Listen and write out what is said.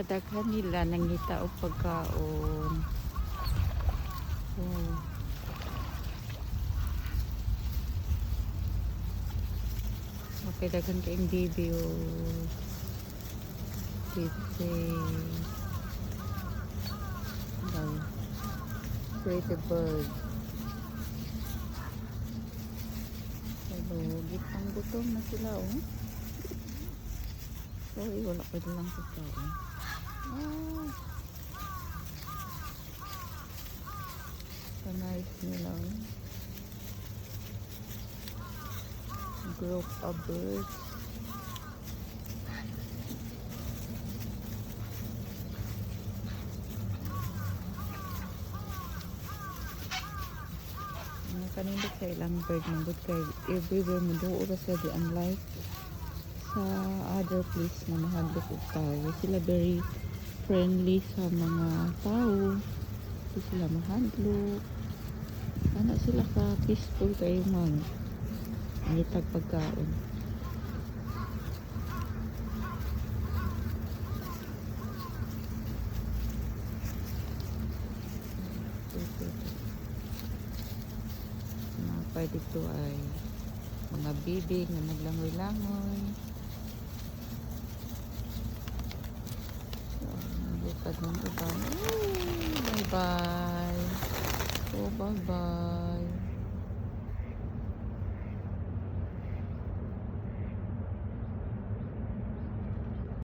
kadaghan nila nangita og pagkaon. Oh. Okay, daghan kayong video. Pretty bird. Hello, gitang gutom na sila oh. Sorry, wala pa lang sa tao. Ah. Nice nila. Group of birds. Kanina sa ilang bird nandun kay everywhere mo doon kasi di unlike sa other place na mahadlok og tao. Sila very friendly sa mga tao. Di sila mahadlok. Ano sila ka peaceful kayo man. Ngitag pagkaon. Pwede dito ay mga bibig na naglangoy-langoy. So, nalipad ng iba. Bye bye. Oh, bye bye.